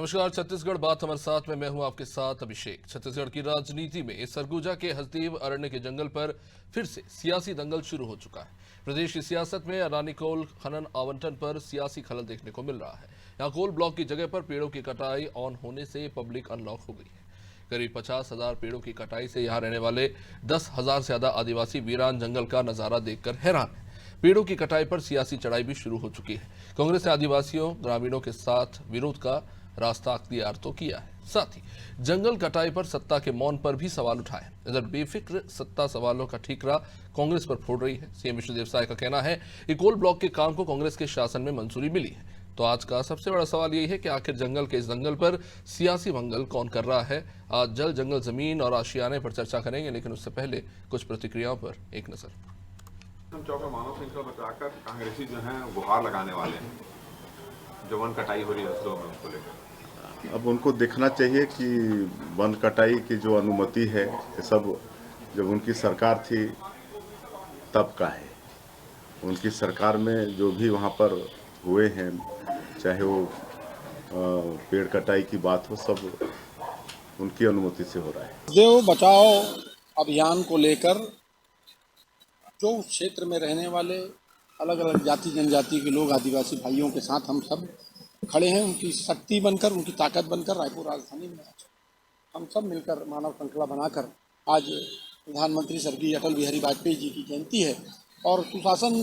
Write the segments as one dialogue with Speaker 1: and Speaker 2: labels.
Speaker 1: नमस्कार। छत्तीसगढ़ बात हमारे साथ में मैं हूं आपके साथ अभिषेक। छत्तीसगढ़ की राजनीति में सरगुजा के हसदेव अरण्य के जंगल पर फिर से सियासी दंगल शुरू हो चुका है। प्रदेश की सियासत में अडानी कोल खनन आवंटन पर सियासी खलल देखने को मिल रहा है। यहाँ कोल ब्लॉक की जगह पर पेड़ों की कटाई ऑन होने से पब्लिक अनलॉक हो गई है। करीब 50,000 पेड़ों की कटाई से यहाँ रहने वाले 10,000 से ज्यादा आदिवासी वीरान जंगल का नजारा देखकर हैरान है। पेड़ों की कटाई पर सियासी चढ़ाई भी शुरू हो चुकी है। कांग्रेस ने आदिवासियों ग्रामीणों के साथ विरोध का रास्ता अख्तियार तो किया है, साथ ही जंगल कटाई पर सत्ता के मौन पर भी सवाल उठाए। इधर बेफिक्र सत्ता सवालों का ठीकरा कांग्रेस पर फोड़ रही है। सीएम विष्णुदेव साय का कहना है कि कोल ब्लॉक के काम को कांग्रेस के शासन में मंजूरी मिली है। तो आज का सबसे बड़ा सवाल यही है कि आखिर जंगल के इस दंगल पर सियासी मंगल कौन कर रहा है। आज जल जंगल जमीन और आशियाने पर चर्चा करेंगे, लेकिन उससे पहले कुछ प्रतिक्रियाओं पर एक नजर।
Speaker 2: चौका मानव श्रृंखला बचाकर कांग्रेसी जो हैं गुहार लगाने वाले हैं, जो वन कटाई हो रही है उसको लेकर।
Speaker 3: अब उनको देखना चाहिए कि वन कटाई की जो अनुमति है ये सब जब उनकी सरकार थी तब का है। उनकी सरकार में जो भी वहाँ पर हुए हैं, चाहे वो पेड़ कटाई की बात हो, सब उनकी अनुमति से हो रहा है।
Speaker 4: देव बचाओ अभियान को लेकर जो उस क्षेत्र में रहने वाले अलग अलग जाति जनजाति के लोग, आदिवासी भाइयों के साथ हम सब खड़े हैं, उनकी शक्ति बनकर, उनकी ताकत बनकर। रायपुर राजधानी में हम सब मिलकर मानव श्रृंखला बनाकर आज प्रधानमंत्री स्वर्गीय अटल बिहारी वाजपेयी जी की जयंती है और सुशासन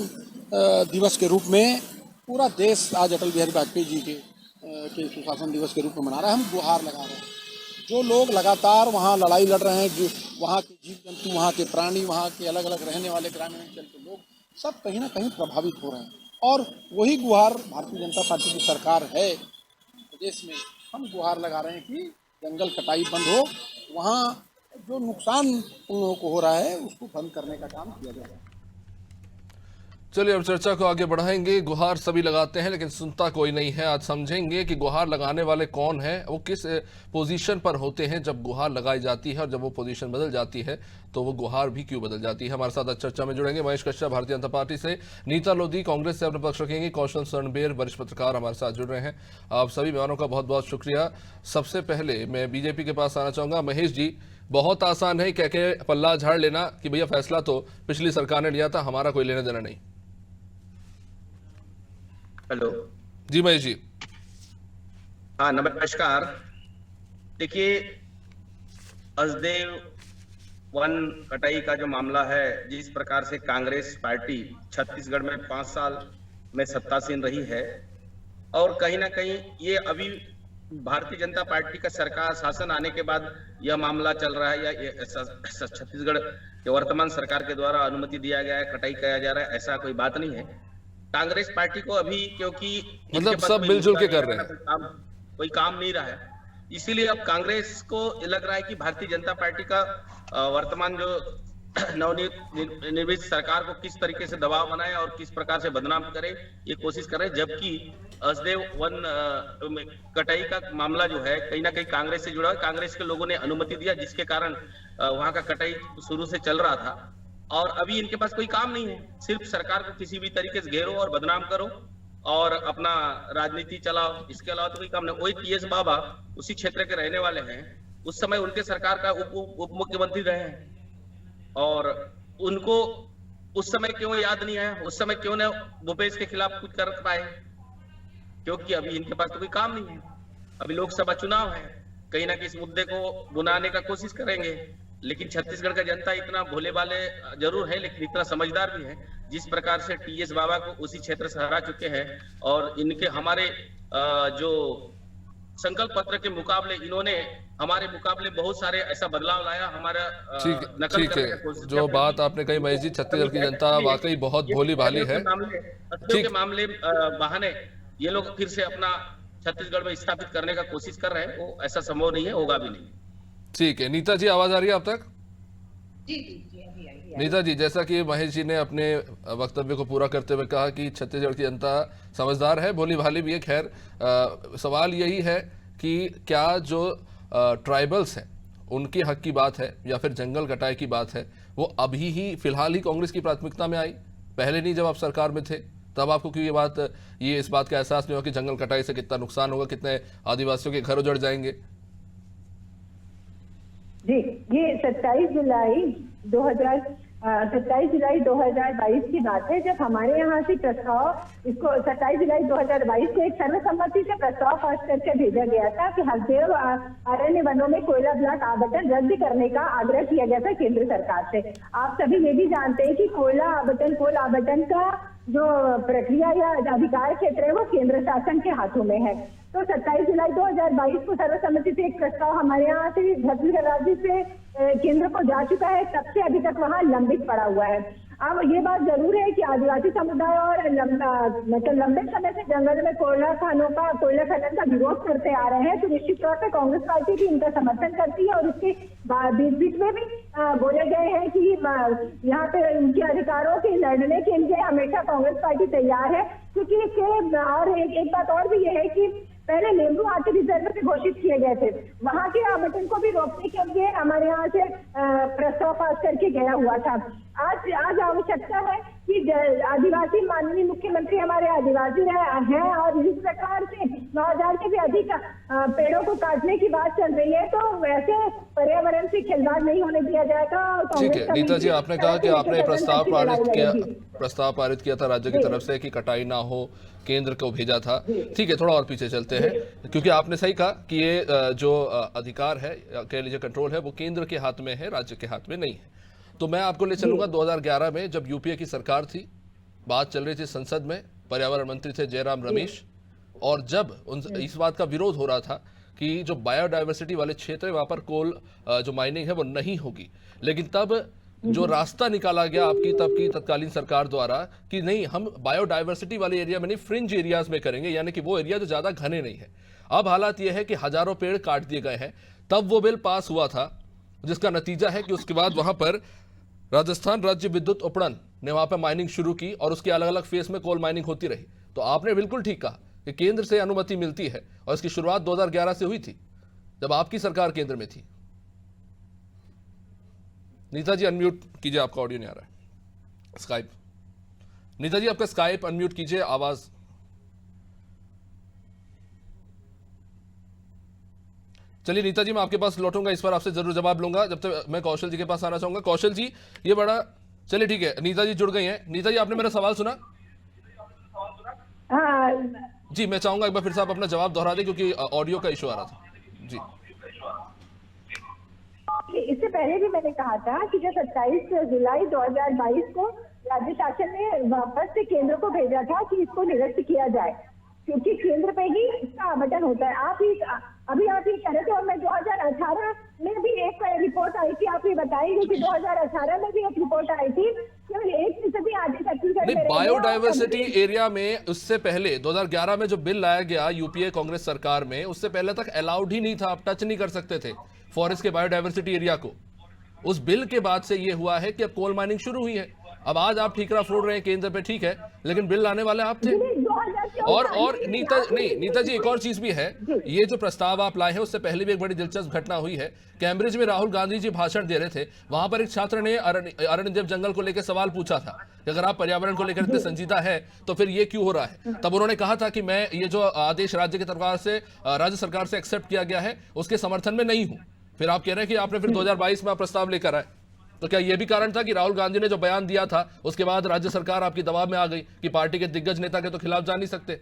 Speaker 4: दिवस के रूप में पूरा देश आज अटल बिहारी वाजपेयी जी के सुशासन दिवस के रूप में मना रहा है। हम गुहार लगा रहे हैं। जो लोग लगातार वहाँ लड़ाई लड़ रहे हैं, जो वहाँ के जीव जंतु, वहाँ के प्राणी, वहाँ के अलग अलग रहने वाले ग्रामीण अंचल के लोग सब कहीं ना कहीं प्रभावित हो रहे हैं। और वही गुहार भारतीय जनता पार्टी की सरकार है प्रदेश में, हम गुहार लगा रहे हैं कि जंगल कटाई बंद हो, वहाँ जो नुकसान उन लोगों को हो रहा है उसको बंद करने का काम किया जाए।
Speaker 1: चलिए अब चर्चा को आगे बढ़ाएंगे। गुहार सभी लगाते हैं लेकिन सुनता कोई नहीं है। आज समझेंगे कि गुहार लगाने वाले कौन हैं, वो किस पोजीशन पर होते हैं जब गुहार लगाई जाती है, और जब वो पोजीशन बदल जाती है तो वो गुहार भी क्यों बदल जाती है। हमारे साथ आज चर्चा में जुड़ेंगे महेश कश्यप भारतीय जनता पार्टी से, नीता लोधी कांग्रेस से अपना पक्ष रखेंगे, कौशल स्वर्णबेर वरिष्ठ पत्रकार हमारे साथ जुड़ रहे हैं। आप सभी मेहमानों का बहुत बहुत शुक्रिया। सबसे पहले मैं बीजेपी के पास आना चाहूंगा। महेश जी, बहुत आसान है कह के पल्ला झाड़ लेना कि भैया फैसला तो पिछली सरकार ने लिया था, हमारा कोई लेना देना नहीं।
Speaker 5: हेलो
Speaker 1: जी महेश जी।
Speaker 5: हाँ नमस्कार। देखिए, हसदेव वन कटाई का जो मामला है, जिस प्रकार से कांग्रेस पार्टी छत्तीसगढ़ में 5 साल में सत्तासीन रही है और कहीं ना कहीं ये अभी भारतीय जनता पार्टी का सरकार शासन आने के बाद यह मामला चल रहा है, या छत्तीसगढ़ के वर्तमान सरकार के द्वारा अनुमति दिया गया है, कटाई किया जा रहा है, ऐसा कोई बात नहीं है। कांग्रेस पार्टी को अभी क्योंकि
Speaker 1: मतलब सब मिलजुल के कर रहे हैं,
Speaker 5: कोई काम नहीं रहा है, इसीलिए अब कांग्रेस को लग रहा है कि भारतीय जनता पार्टी का वर्तमान जो नवनिर्मित सरकार को किस तरीके से दबाव बनाए और किस प्रकार से बदनाम करे, ये कोशिश कर रहे हैं। जबकि हसदेव वन कटाई का मामला जो है कहीं ना कहीं कांग्रेस से जुड़ा है। कांग्रेस के लोगों ने अनुमति दिया, जिसके कारण वहां का कटाई शुरू से चल रहा था और अभी इनके पास कोई काम नहीं है, सिर्फ सरकार को किसी भी तरीके से घेरो और बदनाम करो और अपना राजनीति चलाओ, इसके अलावा तो कोई काम नहीं। वही टीएस बाबा उसी क्षेत्र के रहने वाले हैं, उस समय उनके सरकार का उप मुख्यमंत्री रहे हैं और उनको उस समय क्यों याद नहीं आया, उस समय क्यों न भूपेश के खिलाफ कुछ कर पाए, क्योंकि अभी इनके पास तो कोई काम नहीं है। अभी लोकसभा चुनाव है, कहीं ना कहीं इस मुद्दे को बुनाने का कोशिश करेंगे, लेकिन छत्तीसगढ़ का जनता इतना भोले भाले जरूर है लेकिन इतना समझदार भी है। जिस प्रकार से टीएस बाबा को उसी क्षेत्र से हरा चुके हैं और इनके हमारे जो संकल्प पत्र के मुकाबले इन्होंने हमारे मुकाबले बहुत सारे ऐसा बदलाव लाया, हमारा नकल करने की कोशिश।
Speaker 1: जो बात आपने कही महेश जी, छत्तीसगढ़ की जनता वाकई बहुत भोली भाली है।
Speaker 5: के मामले बहाने ये लोग फिर से अपना छत्तीसगढ़ में स्थापित करने का कोशिश कर रहे हैं, वो ऐसा संभव नहीं है, होगा भी नहीं।
Speaker 1: ठीक है नीता जी, आवाज आ रही है आप तक?
Speaker 6: जी जी जी अभी आई।
Speaker 1: नीता जी, जैसा कि महेश जी ने अपने वक्तव्य को पूरा करते हुए कहा कि छत्तीसगढ़ की जनता समझदार है, भोली भाली भी है। खैर सवाल यही है कि क्या जो ट्राइबल्स हैं उनके हक की बात है या फिर जंगल कटाई की बात है, वो अभी ही फिलहाल ही कांग्रेस की प्राथमिकता में आई, पहले नहीं जब आप सरकार में थे? तब आपको क्यों ये इस बात का एहसास नहीं हुआ कि जंगल कटाई से कितना नुकसान होगा, कितने आदिवासियों के घर उजड़ जाएंगे?
Speaker 6: जी, ये 27 जुलाई 2022 की बात है, जब हमारे यहाँ से प्रस्ताव इसको 27 जुलाई 2022 को एक सर्वसम्मति से प्रस्ताव पास करके भेजा गया था कि हसदेव अरण्य वनों में कोयला ब्लॉक आवंटन रद्द करने का आग्रह किया गया था केंद्र सरकार से। आप सभी ये भी जानते हैं कि कोल आवंटन का जो प्रक्रिया या अधिकार क्षेत्र है वो केंद्र शासन के हाथों में है। तो 27 जुलाई 2022 को सर्वसम्मति से एक प्रस्ताव हमारे यहाँ से छत्तीसगढ़ राज्य से केंद्र को जा चुका है, तब से अभी तक वहाँ लंबित पड़ा हुआ है। अब ये बात जरूर है कि आदिवासी समुदाय और लंबे समय से जंगल में कोयला खनन का विरोध करते आ रहे हैं, तो निश्चित तौर पर कांग्रेस पार्टी भी इनका समर्थन करती है और उसके बीच में भी बोले गए हैं कि यहाँ पे उनके अधिकारों के लड़ने के लिए हमेशा कांग्रेस पार्टी तैयार है। क्योंकि इसके और एक बात और भी ये है कि पहले लेम्बू हाथी रिजर्व से घोषित किए गए थे, वहां के आवंटन को भी रोकने के लिए हमारे यहाँ से प्रस्ताव पास करके गया हुआ था। आज आवश्यकता है कि आदिवासी माननीय मुख्यमंत्री हमारे आदिवासी हैं और इस प्रकार से 9000 से भी अधिक पेड़ों को काटने की बात चल रही है, तो वैसे पर्यावरण से खिलवाड़ नहीं होने दिया जाएगा।
Speaker 1: ठीक है नीता जी, आपने कहा कि आपने प्रस्ताव पारित किया था राज्य की तरफ से कि कटाई ना हो, केंद्र को भेजा था। ठीक है, थोड़ा और पीछे चलते हैं, क्योंकि आपने सही कहा कि ये जो अधिकार है, कह लीजिए कंट्रोल है, वो केंद्र के हाथ में है, राज्य के हाथ में नहीं है। तो मैं आपको ले चलूंगा 2011 में, जब यूपीए की सरकार थी, बात चल रही थी संसद में, पर्यावरण मंत्री थे जयराम रमेश, और जब इस बात का विरोध हो रहा था कि जो बायोडाइवर्सिटी वाले क्षेत्र है वहां पर कोल जो माइनिंग है वो नहीं होगी, लेकिन तब जो रास्ता निकाला गया आपकी तब की तत्कालीन सरकार द्वारा कि नहीं, हम बायोडाइवर्सिटी वाले एरिया में नहीं, फ्रिंज एरियाज में करेंगे, यानी कि वो एरिया जो ज्यादा घने नहीं है। अब हालात ये है कि हजारों पेड़ काट दिए गए हैं। तब वो बिल पास हुआ था, जिसका नतीजा है कि उसके बाद वहां पर राजस्थान राज्य विद्युत उपड़न ने वहां पर माइनिंग शुरू की और उसके अलग अलग फेज में कोल माइनिंग होती रही। तो आपने बिल्कुल ठीक कहा कि केंद्र से अनुमति मिलती है और इसकी शुरुआत 2011 से हुई थी, जब आपकी सरकार केंद्र में थी। नीता जी अनम्यूट कीजिए, आपका ऑडियो नहीं आ रहा है। स्काइप, नीता जी आपका स्काइप अनम्यूट कीजिए, आवाज। चलिए नीता जी, मैं आपके पास लौटूंगा, इस पर आपसे जरूर जवाब लूंगा। जब तक मैं कौशल जी के पास आना चाहूंगा। कौशल जी, ये बड़ा, चलिए ठीक है, नीता जी जुड़ गई हैं। नीता जी, आपने मेरा सवाल सुना? जी, मैं चाहूंगा एक बार फिर से आप अपना जवाब दोहरा दें, क्योंकि ऑडियो का इशू आ रहा था। जी,
Speaker 6: इससे पहले भी मैंने कहा था कि जो 27 जुलाई 2022 को राज्य शासन ने वापस से केंद्र को भेजा था कि इसको निरस्त किया जाए, क्योंकि केंद्र पे ही इसका आवंटन होता है। अभी आप ये कह रहे थे, और मैं 2018 में भी एक रिपोर्ट आई थी, आप ये बताएंगे कि 2018 में भी एक रिपोर्ट आई थी, केवल 1% आदि छत्तीसगढ़ में
Speaker 1: बायोडाइवर्सिटी एरिया में। उससे पहले 2011 में जो बिल लाया गया यूपीए कांग्रेस सरकार में, उससे पहले तक अलाउड ही नहीं था, आप टच नहीं कर सकते थे फॉरेस्ट के बायोडाइवर्सिटी एरिया को। उस बिल के बाद से ये हुआ है कि अब कोल माइनिंग शुरू हुई है। अब आज आप ठीकरा फोड़ रहे हैं केंद्र पे, ठीक है, लेकिन बिल लाने वाले आप थे। और नीता जी, एक और चीज भी है, ये जो प्रस्ताव आप लाए हैं उससे पहले भी एक बड़ी दिलचस्प घटना हुई है। कैम्ब्रिज में राहुल गांधी जी भाषण दे रहे थे, वहां पर एक छात्र ने अरण्यदेव जंगल को लेकर सवाल पूछा था कि अगर आप पर्यावरण को लेकर इतने संजीदा है तो फिर ये क्यों हो रहा है। तब उन्होंने कहा था कि मैं ये जो आदेश राज्य की तरफ से, राज्य सरकार से एक्सेप्ट किया गया है, उसके समर्थन में नहीं हूं। फिर आप कह रहे हैं कि आपने फिर 2022 में आप प्रस्ताव लेकर आए, तो क्या यह भी कारण था कि राहुल गांधी ने जो बयान दिया था उसके बाद राज्य सरकार आपकी दबाव में आ गई कि पार्टी के दिग्गज नेता के तो खिलाफ जा नहीं सकते?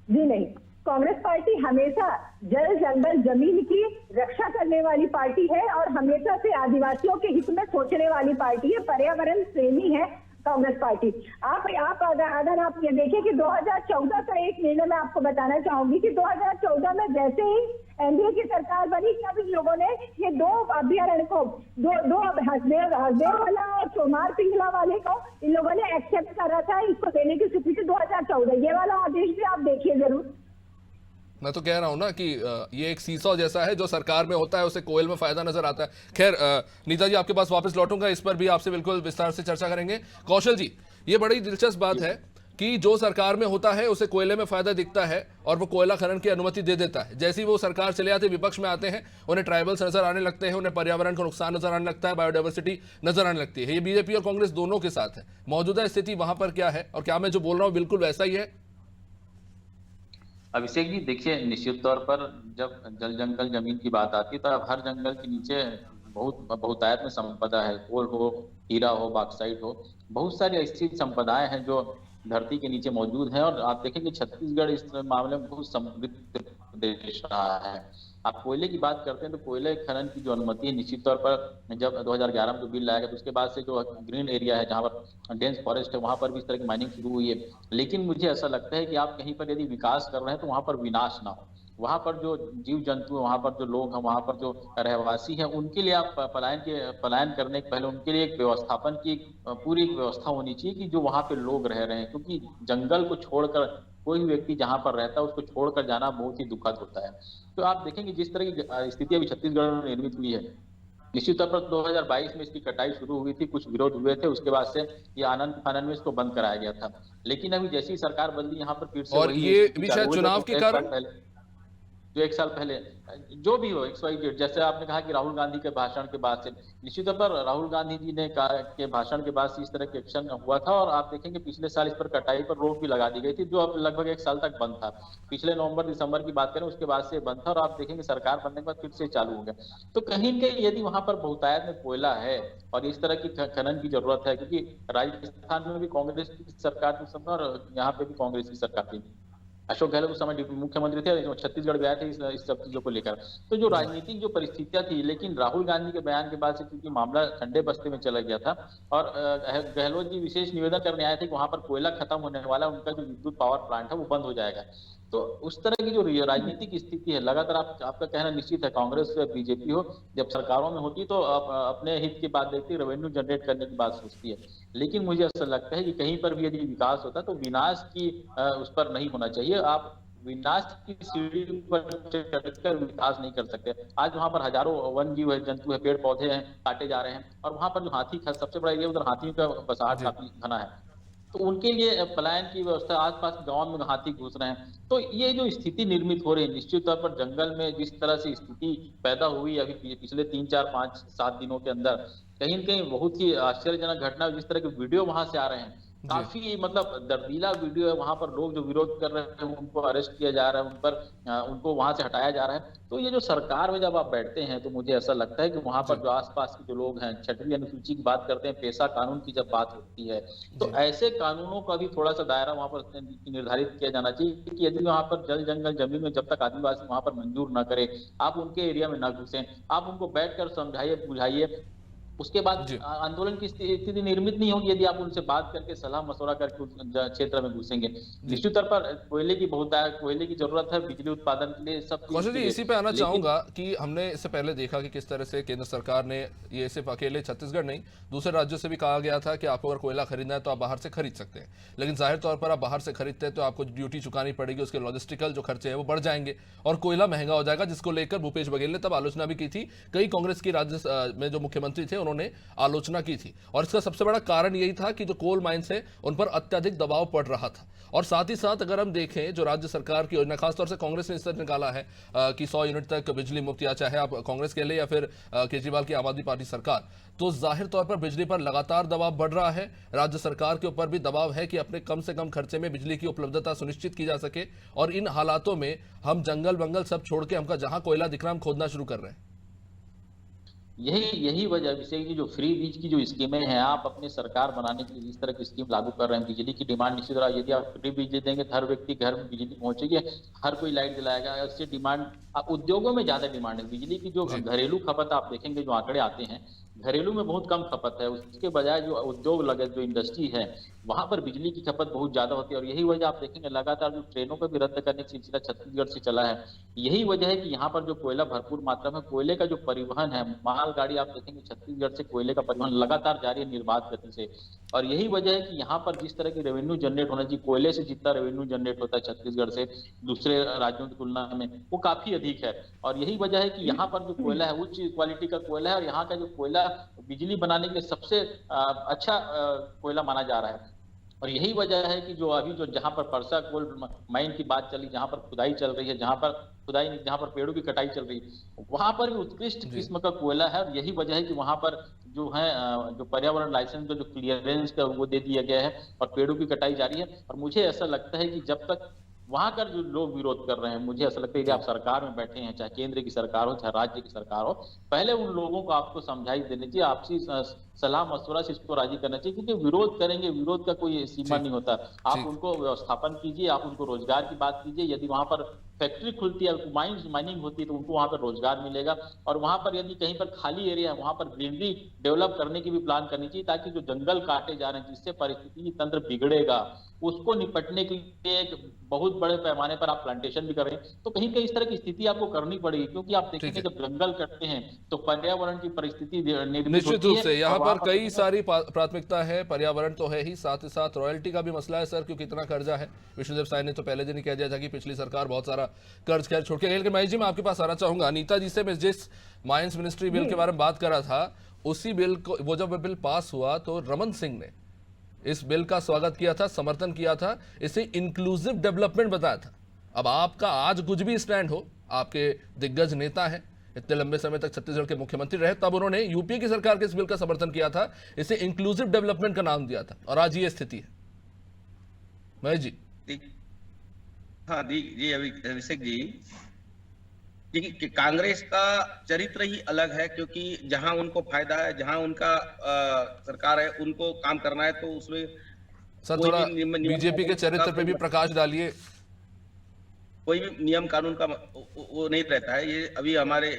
Speaker 6: जी नहीं, कांग्रेस पार्टी हमेशा जल जंगल जमीन की रक्षा करने वाली पार्टी है और हमेशा से आदिवासियों के हित में सोचने वाली पार्टी है, पर्यावरण प्रेमी है कांग्रेस पार्टी। अगर आप ये देखें कि 2014 का एक निर्णय मैं आपको बताना चाहूंगी कि 2014 में जैसे ही एनडीए की सरकार बनी, तब इन लोगों ने ये दो अभ्यारण्य को, दो हसदेव वाला और चोमार पिंगला वाले को इन लोगों ने एक्सेप्ट करा था, इसको देने की स्वीकृति 2014। ये वाला आदेश भी आप देखिए जरूर।
Speaker 1: मैं तो कह रहा हूं ना कि ये एक सीसॉ जैसा है, जो सरकार में होता है उसे कोयल में फायदा नजर आता है। खैर नीता जी, आपके पास वापस लौटूंगा, इस पर भी आपसे बिल्कुल विस्तार से चर्चा करेंगे। कौशल जी, ये बड़ी दिलचस्प बात है कि जो सरकार में होता है उसे कोयले में फायदा दिखता है और वो कोयला खनन की अनुमति दे देता है। जैसे ही वो सरकार चले आते विपक्ष में आते हैं, उन्हें ट्राइबल्स नजर आने लगते हैं, उन्हें पर्यावरण को नुकसान नजर आने लगता है, बायोडाइवर्सिटी नजर आने लगती है। ये बीजेपी और कांग्रेस दोनों के साथ है। मौजूदा स्थिति वहां पर क्या है और क्या मैं जो बोल रहा हूं बिल्कुल वैसा ही है?
Speaker 7: अभिषेक जी देखिए, निश्चित तौर पर जब जल जंगल जमीन की बात आती है तो अब हर जंगल के नीचे बहुतायत में संपदा है। कोल हो, हीरा हो, बॉक्साइट हो, बहुत सारी ऐसी संपदाएं हैं जो धरती के नीचे मौजूद हैं। और आप देखेंगे छत्तीसगढ़ इस मामले में बहुत समृद्ध प्रदेश रहा है। आप कोयले की बात करते हैं तो कोयले खनन की जो अनुमति है, निश्चित तौर पर जब 2011 में जो बिल लाया गया तो उसके बाद से जो ग्रीन एरिया है, जहाँ पर डेंस फॉरेस्ट है, वहां पर भी इस तरह की माइनिंग शुरू हुई है। लेकिन मुझे ऐसा लगता है कि आप कहीं पर यदि विकास कर रहे हैं तो वहां पर विनाश ना हो। वहां पर जो जीव जंतु है, वहां पर जो लोग हैं, वहां पर जो रहवासी हैं, उनके लिए आप पलायन करने के पहले उनके लिए एक व्यवस्थापन की पूरी एक व्यवस्था होनी चाहिए कि जो वहां पे लोग रह रहे हैं। क्योंकि जंगल को छोड़कर कोई भी व्यक्ति जहां पर रहता है उसको छोड़कर जाना बहुत ही दुखद होता है। तो आप देखेंगे जिस तरह की स्थिति अभी छत्तीसगढ़ में निर्मित हुई है, निश्चित तौर पर 2022 में इसकी कटाई शुरू हुई थी, कुछ विरोध हुए थे, उसके बाद से ये आनंद फानन में इसको बंद कराया गया था। लेकिन अभी जैसी सरकार बदली, यहाँ पर फिर से
Speaker 1: और ये भी शायद चुनाव के कारण,
Speaker 7: जो एक साल पहले जो भी हो XYZ, जैसे आपने कहा कि राहुल गांधी के भाषण के बाद से, निश्चित तौर पर राहुल गांधी जी ने के भाषण के बाद से इस तरह के एक्शन हुआ था। और आप देखेंगे पिछले साल इस पर कटाई पर रोक भी लगा दी गई थी, जो अब लगभग एक साल तक बंद था। पिछले नवंबर दिसंबर की बात करें, उसके बाद से बंद था और आप देखेंगे सरकार बनने के बाद फिर से चालू हो गया। तो कहीं न कहीं यदि वहां पर बहुतायत में कोयला है और इस तरह की खनन की जरूरत है, क्योंकि राजस्थान में भी कांग्रेस की सरकार थी और यहाँ पे भी कांग्रेस की सरकार थी, अशोक गहलोत उस समय मुख्यमंत्री थे, छत्तीसगढ़ गए थे इस सब चीजों को लेकर। तो जो राजनीतिक जो परिस्थितियां थी, लेकिन राहुल गांधी के बयान के बाद से क्योंकि मामला ठंडे बस्ते में चला गया था और गहलोत जी विशेष निवेदन करने आए थे कि वहां पर कोयला खत्म होने वाला, उनका जो विद्युत पावर प्लांट है वो बंद हो जाएगा। तो उस तरह की जो राजनीतिक स्थिति है, लगातार आपका कहना निश्चित है, कांग्रेस बीजेपी हो, जब सरकारों में होती तो अपने हित की बात देखती, रेवेन्यू जनरेट करने की बात सोचती है। लेकिन मुझे ऐसा लगता है कि कहीं पर भी यदि विकास होता तो विनाश की उस पर नहीं होना चाहिए। आप विनाश की सीढ़ी पर चढ़कर विकास नहीं कर सकते। आज वहां पर हजारों वन जीव है, जंतु है, पेड़ पौधे हैं, काटे जा रहे हैं। और वहां पर जो हाथी का सबसे बड़ा एरिया, उधर हाथियों का बसाहट काफी घना है, तो उनके लिए पलायन की व्यवस्था, आसपास गांव में हाथी घुस रहे हैं। तो ये जो स्थिति निर्मित हो रही है, निश्चित तौर पर जंगल में जिस तरह से स्थिति पैदा हुई अभी पिछले 3, 4, 5, 7 दिनों के अंदर, कहीं न कहीं बहुत ही आश्चर्यजनक घटना, जिस तरह के वीडियो वहां से आ रहे हैं, काफी मतलब दर्दीला वीडियो है। वहां पर लोग जो विरोध कर रहे हैं उनको अरेस्ट किया जा रहा है, उनको वहां से हटाया जा रहा है। तो ये जो सरकार में जब आप बैठते हैं तो मुझे ऐसा लगता है कि वहां पर जो आसपास के जो लोग हैं, 6वीं अनुसूची की बात करते हैं, पेशा कानून की जब बात होती है, तो ऐसे कानूनों का भी थोड़ा सा दायरा वहां पर निर्धारित किया जाना चाहिए कि यदि वहां पर जल जंगल जमीन में जब तक आदिवासी वहां पर मंजूर न करे, आप उनके एरिया में न घुसें, आप उनको बैठकर समझाइए, बुझाइए। उसके बाद आंदोलन की स्थिति निर्मित नहीं होगी यदि आप उनसे बात करके सलाह मशवरा करके उस क्षेत्र में घुसेंगे। निश्चित तौर पर कोयले की कोयले की जरूरत है बिजली उत्पादन के लिए, सब
Speaker 1: कौशल जी इसी पे आना चाहूंगा कि हमने इससे पहले देखा कि किस तरह से केंद्र सरकार ने, ये सिर्फ अकेले छत्तीसगढ़ नहीं दूसरे राज्यों से भी कहा गया था कि आपको अगर कोयला खरीदना है तो आप बाहर से खरीद सकते हैं, लेकिन जाहिर तौर पर आप बाहर से खरीदते हैं तो आपको ड्यूटी चुकानी पड़ेगी, उसके लॉजिस्टिकल जो खर्चे हैं वो बढ़ जाएंगे और कोयला महंगा हो जाएगा, जिसको लेकर भूपेश बघेल ने तब आलोचना भी की थी। कई कांग्रेस की राज्य में जो मुख्यमंत्री थे उन्होंने आलोचना की थी और इसका सबसे बड़ा कारण यही था कि जो कोल माइंस है उन पर अत्यधिक दबाव पड़ रहा था। और साथ ही साथ अगर हम देखें जो राज्य सरकार की योजना, खासतौर से कांग्रेस ने इस तरह निकाला है कि 100 यूनिट तक बिजली मुफ्त, या चाहे आप कांग्रेस के लिए या फिर केजरीवाल की आम आदमी पार्टी सरकार, तो जाहिर तौर पर बिजली पर लगातार दबाव बढ़ रहा है। राज्य सरकार के ऊपर भी दबाव है कि अपने कम से कम खर्चे में बिजली की उपलब्धता सुनिश्चित की जा सके और इन हालातों में हम जंगल बंगल सब छोड़ के हमका जहां कोयला दिख रहा हम खोदना शुरू कर रहे हैं।
Speaker 7: यही वजह अभिषेक जी, जो फ्री बीज की जो स्कीमें हैं, आप अपनी सरकार बनाने के लिए इस तरह की स्कीम लागू कर रहे हैं। बिजली की डिमांड निश्चित रहा, यदि आप फ्री बिजली देंगे तो हर व्यक्ति घर में बिजली पहुंचेगी, हर कोई लाइट जलाएगा। इससे डिमांड, आप उद्योगों में ज्यादा डिमांड है बिजली की। जो घरेलू खपत आप देखेंगे, जो आंकड़े आते हैं, घरेलू में बहुत कम खपत है, उसके बजाय जो उद्योग लगे, जो इंडस्ट्री है, वहां पर बिजली की खपत बहुत ज्यादा होती है। और यही वजह आप देखेंगे लगातार जो ट्रेनों को भी रद्द करने का सिलसिला छत्तीसगढ़ से चला है। यही वजह है कि यहाँ पर जो कोयला भरपूर मात्रा में, कोयले का जो परिवहन है, मालगाड़ी आप देखेंगे छत्तीसगढ़ से कोयले का परिवहन लगातार जारी है निर्बाध गति से। और यही वजह है कि यहाँ पर जिस तरह की रेवेन्यू जनरेट होना चाहिए, कोयले से जितना रेवेन्यू जनरेट होता है छत्तीसगढ़ से दूसरे राज्यों की तुलना में, वो काफी अधिक है। और यही वजह है कि यहाँ पर जो कोयला है उच्च क्वालिटी का कोयला है और यहाँ का जो कोयला बिजली बनाने के लिए सबसे अच्छा कोयला माना जा रहा है। और यही वजह है कि जो अभी जो जहां पर परसा कोल माइन की बात चली, जहां पर खुदाई चल रही है, जहां पर पेड़ों की कटाई चल रही है, वहां पर भी उत्कृष्ट किस्म का कोयला है। और यही वजह है कि वहां पर जो है जो पर्यावरण लाइसेंस का जो क्लियरेंस का वो दे दिया गया है और पेड़ों की कटाई जारी है। और मुझे ऐसा लगता है कि जब तक वहां का जो लोग विरोध कर रहे हैं, मुझे ऐसा लगता है कि आप सरकार में बैठे हैं, चाहे केंद्र की सरकार हो चाहे राज्य की सरकार हो, पहले उन लोगों को आपको समझाई देनी चाहिए, आपसी सलाह मशवरा से इसको राजी करना चाहिए, क्योंकि विरोध करेंगे, विरोध का कोई सीमा नहीं होता। आप उनको व्यवस्थापन कीजिए, आप उनको रोजगार की बात कीजिए। यदि वहां पर फैक्ट्री खुलती है, माइनिंग होती है, तो उनको वहां पर रोजगार मिलेगा। और वहां पर यदि कहीं पर खाली एरिया है, वहां पर ग्रीनरी डेवलप करने की भी प्लान करनी चाहिए, ताकि जो जंगल काटे जा रहे हैं जिससे पारिस्थितिकी तंत्र बिगड़ेगा, उसको निपटने के लिए एक बहुत बड़े पैमाने पर आप प्लांटेशन भी कर रहे हैं। तो कहीं कहीं इस तरह की स्थिति आपको करनी पड़ेगी, क्योंकि आप देखेंगे जब जंगल कटते हैं तो पर्यावरण की परिस्थिति
Speaker 1: निश्चित रूप से यहाँ पर कई सारी प्राथमिकता है। पर्यावरण तो है ही, साथ ही साथ रॉयल्टी का भी मसला है सर, क्योंकि इतना कर्जा है। विष्णुदेव साय ने तो पहले दिन ही कह दिया था कि पिछली सरकार बहुत सारा कर्ज खैर छोड़ के गई। लेकिन महेश जी, मैं आपके पास आना चाहूंगा। अनीता जी से मैं जिस माइंस मिनिस्ट्री बिल के बारे में बात कर रहा था, उसी बिल को, वो जब बिल पास हुआ तो रमन सिंह ने इस बिल का स्वागत किया था, समर्थन किया था, इसे इंक्लूसिव डेवलपमेंट बताया था। अब आपका आज कुछ भी स्टैंड हो, आपके दिग्गज नेता हैं, इतने लंबे समय तक छत्तीसगढ़ के मुख्यमंत्री रहे, तब उन्होंने यूपीए की सरकार के इस बिल का समर्थन किया था, इसे इंक्लूसिव डेवलपमेंट का नाम दिया था, और आज ये स्थिति है। महेश जी।
Speaker 5: हाँ जी अभिषेक जी, कि कांग्रेस का चरित्र ही अलग है, क्योंकि जहां उनको फायदा है, जहां उनका सरकार है, उनको काम करना है, तो उसमें
Speaker 1: सर थोड़ा बीजेपी के चरित्र पे भी प्रकाश डालिए।
Speaker 5: कोई भी नियम कानून का वो नहीं रहता है। ये अभी हमारे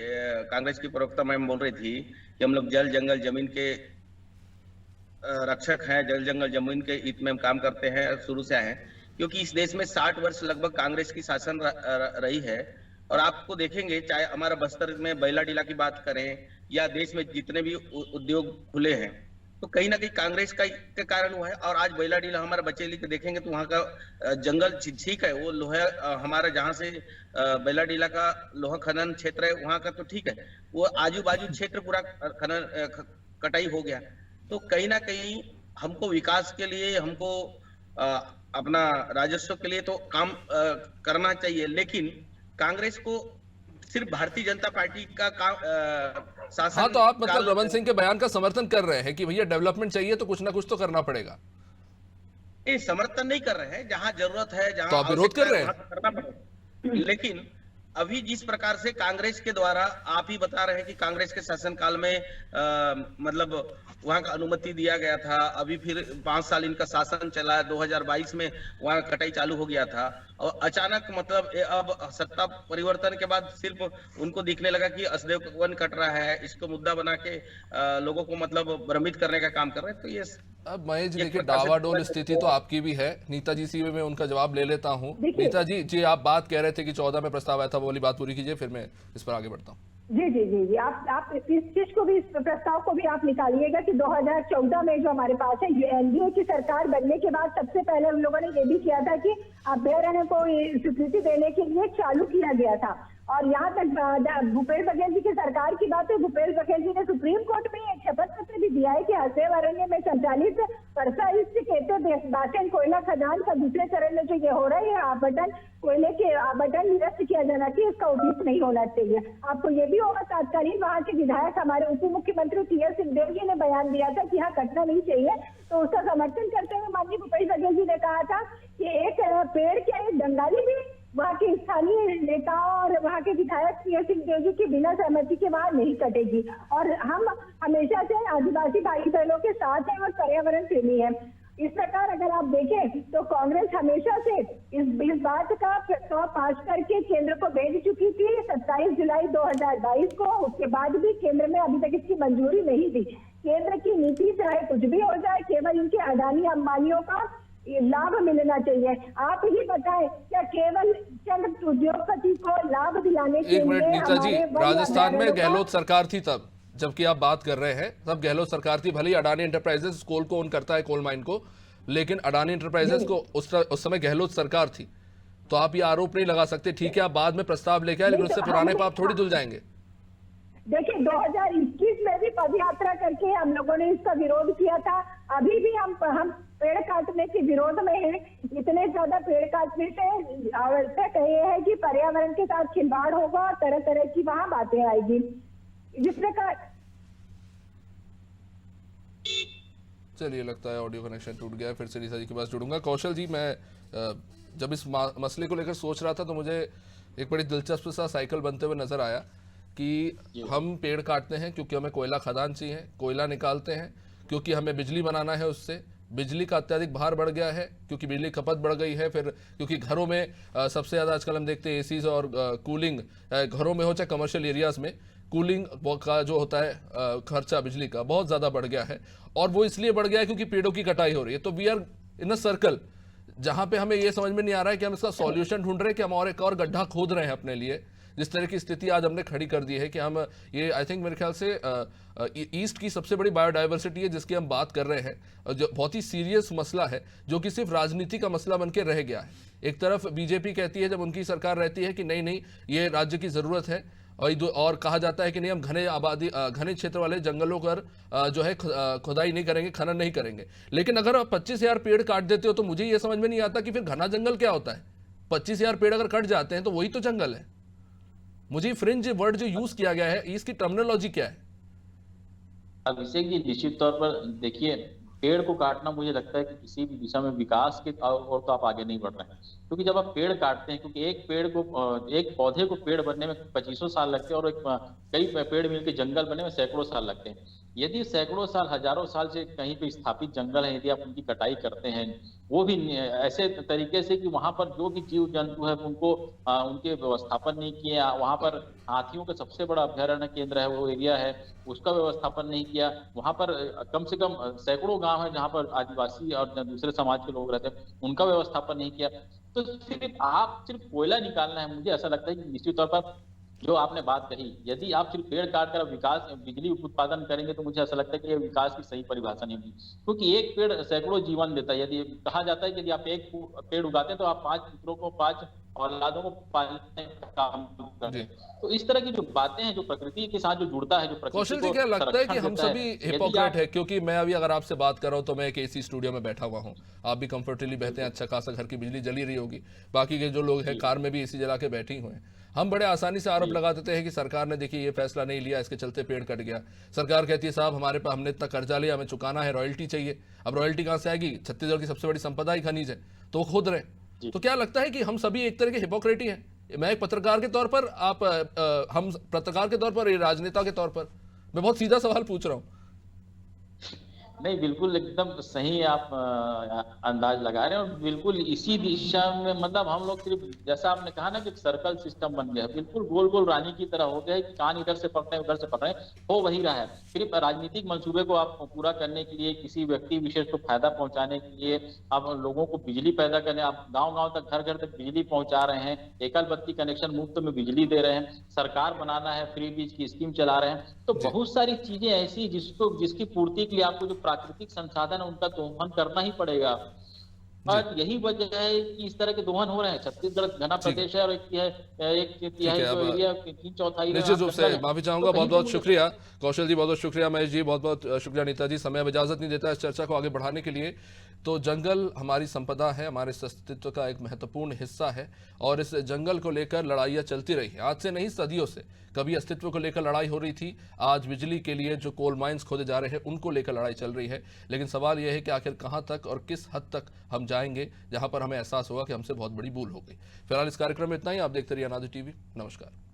Speaker 5: कांग्रेस की प्रवक्ता मैम बोल रही थी कि हम लोग जल जंगल जमीन के रक्षक हैं, जल जंगल जमीन के हित में हम काम करते हैं, शुरू से आए हैं, क्योंकि इस देश में 60 वर्ष लगभग कांग्रेस की शासन रही है। और आपको देखेंगे, चाहे हमारा बस्तर में बैला डीला की बात करें या देश में जितने भी उद्योग खुले हैं, तो कहीं ना कहीं कांग्रेस का के कारण हुआ है। और आज बैला डीला हमारा बचेली के देखेंगे तो वहाँ का जंगल ठीक है, वो लोहा हमारा जहाँ से बैला डीला का लोहा खनन क्षेत्र है वहाँ का तो ठीक है, वो आजू बाजू क्षेत्र पूरा खनन कटाई हो गया। तो कहीं ना कहीं हमको विकास के लिए, हमको अपना राजस्व के लिए तो काम करना चाहिए, लेकिन कांग्रेस को सिर्फ भारतीय जनता पार्टी का शासन।
Speaker 1: हाँ, तो आप मतलब रमन सिंह के बयान का समर्थन कर रहे हैं कि भैया डेवलपमेंट चाहिए तो कुछ ना कुछ तो करना पड़ेगा।
Speaker 5: ये समर्थन नहीं कर रहे हैं, जहां जरूरत है, जहां
Speaker 1: तो आप विरोध कर रहे हैं,
Speaker 5: करना पड़ेगा। लेकिन अभी जिस प्रकार से कांग्रेस के द्वारा, आप ही बता रहे हैं कि कांग्रेस के शासनकाल में मतलब वहां का अनुमति दिया गया था, अभी फिर 5 साल इनका शासन चला, 2022 में वहां कटाई चालू हो गया था, और अचानक मतलब अब सत्ता परिवर्तन के बाद सिर्फ उनको दिखने लगा कि असदेव वन कट रहा है, इसको मुद्दा बना के लोगों को मतलब भ्रमित करने का काम कर रहे हैं। तो ये
Speaker 1: अब महेश जी देखिए, डावाडोल स्थिति तो आपकी भी है। नीता जी सी मैं उनका जवाब ले लेता हूँ। नीता जी आप बात कह रहे थे कि 14 में प्रस्ताव आया था, वो वाली बात पूरी कीजिए, फिर मैं इस पर आगे बढ़ता हूँ।
Speaker 6: जी आप इस चीज को भी, इस प्रस्ताव को भी आप निकालिएगा कि 2014 में जो हमारे पास है, ये एनडीए की सरकार बनने के बाद सबसे पहले उन लोगों ने ये भी किया था कि अभ्यारण्य को स्वीकृति देने के लिए चालू किया गया था। और यहाँ तक भूपेश बघेल जी की सरकार की बात है, भूपेश बघेल जी ने सुप्रीम कोर्ट में एक शपथ पत्र भी दिया है कि हसदेव अरण्य में संचालित परसा स्थित केतु कोयला खदान का दूसरे चरण में जो ये हो रहा है, आवंटन कोयले के आवंटन निरस्त किया जाना चाहिए, इसका उपयोग नहीं होना चाहिए। आपको ये भी होगा, तत्कालीन वहाँ के विधायक हमारे उप मुख्यमंत्री टी.एस. सिंहदेव जी ने बयान दिया था कि यहाँ कटना नहीं चाहिए, तो उसका समर्थन करते हुए माननीय भूपेश बघेल जी ने कहा था कि एक पेड़ के एक बंगाली भी वहाँ के स्थानीय नेताओं और वहाँ के विधायक टी.एस. सिंहदेव जी की बिना सहमति के वहाँ नहीं कटेगी। और हम हमेशा से आदिवासी भाई बहनों के साथ हैं और पर्यावरण प्रेमी हैं। इस प्रकार अगर आप देखें तो कांग्रेस हमेशा से इस बात का प्रस्ताव पास करके केंद्र को भेज चुकी थी 27 जुलाई 2022 को। उसके बाद भी केंद्र में अभी तक इसकी मंजूरी नहीं दी। केंद्र की नीति चाहे कुछ भी हो जाए, केवल इनके अडानी अंबानियों का लाभ मिलना चाहिए। आप ही बताएं, क्या केवल चंद उद्योगपति को लाभ दिलाने के लिए?
Speaker 1: एक मिनट नीता जी, राजस्थान में गहलोत सरकार थी तब, जबकि आप बात कर रहे हैं, तब गहलोत सरकार थी। भले ही अडानी एंटरप्राइजेस कोल को ओन करता है, कोल माइन को, लेकिन अडानी एंटरप्राइजेस को उस समय गहलोत सरकार थी। तो आप ये आरोप नहीं लगा सकते। ठीक है, आप बाद में प्रस्ताव लेके आए, लेकिन उससे पुराने पाप थोड़ी धुल जाएंगे।
Speaker 6: देखिए, 2021 में भी पद यात्रा करके हम लोगों ने इसका विरोध किया था। अभी भी हम पेड़ काटने के विरोध में हैं। इतने ज्यादा पेड़ काटने से आवश्यक ये है कि पर्यावरण के साथ खिलवाड़ होगा और तरह तरह की वहां बातें आएगी। जिस प्रकार
Speaker 1: चलिए, लगता है ऑडियो कनेक्शन टूट गया है। फिर से रीता जी के पास जुड़ूंगा। कौशल जी, मैं जब इस मसले को लेकर सोच रहा था तो मुझे एक बड़ी दिलचस्प सा साइकिल बनते हुए नजर आया कि हम पेड़ काटते हैं क्योंकि हमें कोयला खदान चाहिए, कोयला निकालते हैं क्योंकि हमें बिजली बनाना है, उससे बिजली का अत्यधिक भार बढ़ गया है क्योंकि बिजली खपत बढ़ गई है, फिर क्योंकि घरों में सबसे ज़्यादा आजकल हम देखते हैं एसीज और कूलिंग घरों में हो चाहे कमर्शियल एरियाज़ में कूलिंग का जो होता है खर्चा बिजली का बहुत ज़्यादा बढ़ गया है, और वो इसलिए बढ़ गया है क्योंकि पेड़ों की कटाई हो रही है। तो we are in a circle जहाँ पे हमें ये समझ में नहीं आ रहा है कि हम इसका सॉल्यूशन ढूंढ रहे हैं कि हम और एक और गड्ढा खोद रहे हैं अपने लिए। जिस तरह की स्थिति आज हमने खड़ी कर दी है कि हम ये आई थिंक मेरे ख्याल से ईस्ट की सबसे बड़ी बायोडाइवर्सिटी है जिसकी हम बात कर रहे हैं, जो बहुत ही सीरियस मसला है जो कि सिर्फ राजनीति का मसला बन के रह गया है। एक तरफ बीजेपी कहती है जब उनकी सरकार रहती है कि नहीं नहीं ये राज्य की ज़रूरत है, और कहा जाता है कि नहीं हम घने क्षेत्र वाले जंगलों पर जो है खुदाई नहीं करेंगे, खनन नहीं करेंगे। लेकिन अगर आप 25,000 पेड़ काट देते हो तो मुझे ये समझ में नहीं आता कि फिर घना जंगल क्या होता है। 25,000 पेड़ अगर कट जाते हैं तो वही तो जंगल है। मुझे फ्रिंज वर्ड जो यूज किया गया है इसकी टर्मिनोलॉजी क्या है?
Speaker 7: अभिषेक जी, निश्चित तौर पर देखिए, पेड़ को काटना मुझे लगता है कि किसी भी दिशा में विकास के और तो आप आगे नहीं बढ़ रहे हैं, क्योंकि जब आप पेड़ काटते हैं, क्योंकि एक पौधे को पेड़ बनने में 2500 साल लगते हैं और कई पेड़ मिलकर जंगल बनने में सैकड़ों साल लगते हैं। यदि सैकड़ों साल हजारों साल से कहीं पे स्थापित जंगल है, यदि आप उनकी कटाई करते हैं, वो भी ऐसे तरीके से कि वहां पर जो भी जीव जंतु है उनको उनके व्यवस्थापन नहीं किया, वहां पर हाथियों का सबसे बड़ा अभ्यारण्य केंद्र है, वो एरिया है, उसका व्यवस्थापन नहीं किया। वहां पर कम से कम सैकड़ों गांव है जहां पर आदिवासी और दूसरे समाज के लोग रहते हैं, उनका व्यवस्थापन नहीं किया। तो सिर्फ कोयला निकालना है, मुझे ऐसा लगता है कि निश्चित तौर पर जो आपने बात कही, यदि आप सिर्फ पेड़ काट कर बिजली उत्पादन करेंगे तो मुझे ऐसा लगता है कि ये विकास की सही परिभाषा नहीं होगी, क्योंकि एक पेड़ सैकड़ों जीवन देता है। यदि कहा जाता है कि यदि आप एक पेड़ उगाते हैं तो आप 5 पुत्रों को, 5 औलादों को पालने का काम करते हैं। तो इस तरह की जो बातें हैं, जो प्रकृति के साथ जो जुड़ता है, जो प्रकृति
Speaker 1: कौशल जी, क्या लगता है कि हम सभी हिपोक्रेट है? क्योंकि मैं अभी अगर आपसे बात कर रहा हूं तो मैं एक एसी स्टूडियो में बैठा हुआ हूं, आप भी कंफर्टेबली बैठे हैं, अच्छा खासा घर की बिजली जली रही होगी, बाकी के जो लोग हैं कार में भी एसी जला के बैठे हुए हैं। हम बड़े आसानी से आरोप लगा देते हैं कि सरकार ने देखिए ये फैसला नहीं लिया, इसके चलते पेड़ कट गया। सरकार कहती है साहब हमारे पास हमने इतना कर्जा लिया, हमें चुकाना है, रॉयल्टी चाहिए। अब रॉयल्टी कहां से आएगी? छत्तीसगढ़ की सबसे बड़ी संपदा ही खनिज है, तो वो खोद रहे। तो क्या लगता है कि हम सभी एक तरह के हिपोक्रेट ही हैं? मैं एक पत्रकार के तौर पर, हम पत्रकार के तौर पर, राजनेता के तौर पर, मैं बहुत सीधा सवाल पूछ रहा हूं।
Speaker 7: नहीं, बिल्कुल एकदम सही आप अंदाज लगा रहे हैं, और बिल्कुल इसी दिशा में मतलब हम लोग सिर्फ जैसा आपने कहा ना कि सर्कल सिस्टम बन गया है, बिल्कुल गोल गोल रानी की तरह हो गया है कि कान इधर से पकड़े उधर से पकड़े, हो वही रहा है। सिर्फ राजनीतिक मंसूबे को आप पूरा करने के लिए, किसी व्यक्ति विशेष को फायदा पहुंचाने के लिए, आप लोगों को बिजली पैदा करने, आप गाँव तक, घर तक बिजली पहुंचा रहे हैं, एकल बत्ती कनेक्शन मुफ्त में बिजली दे रहे हैं, सरकार बनाना है, फ्री बीज की स्कीम चला रहे हैं। तो बहुत सारी चीजें ऐसी जिसकी पूर्ति के लिए आपको जो प्राकृतिक संसाधन है उनका दोहन करना ही पड़ेगा, और यही वजह है कि इस तरह के दोहन हो रहे हैं। छत्तीसगढ़ घना प्रदेश है और एक तिहाई जो एरिया, 3/4
Speaker 1: निश्चित रूप से माफी चाहूंगा। बहुत बहुत शुक्रिया कौशल जी, बहुत बहुत शुक्रिया महेश जी, बहुत बहुत शुक्रिया नीता जी। समय अब इजाजत नहीं देता इस चर्चा को आगे बढ़ाने के लिए। तो जंगल हमारी संपदा है, हमारे अस्तित्व का एक महत्वपूर्ण हिस्सा है, और इस जंगल को लेकर लड़ाइयाँ चलती रही है, आज से नहीं सदियों से। कभी अस्तित्व को लेकर लड़ाई हो रही थी, आज बिजली के लिए जो कोल माइंस खोदे जा रहे हैं उनको लेकर लड़ाई चल रही है। लेकिन सवाल यह है कि आखिर कहाँ तक और किस हद तक हम जाएंगे जहाँ पर हमें एहसास होगा कि हमसे बहुत बड़ी भूल हो गई। फिलहाल इस कार्यक्रम में इतना ही। आप देखते रहिए अनादि टीवी। नमस्कार।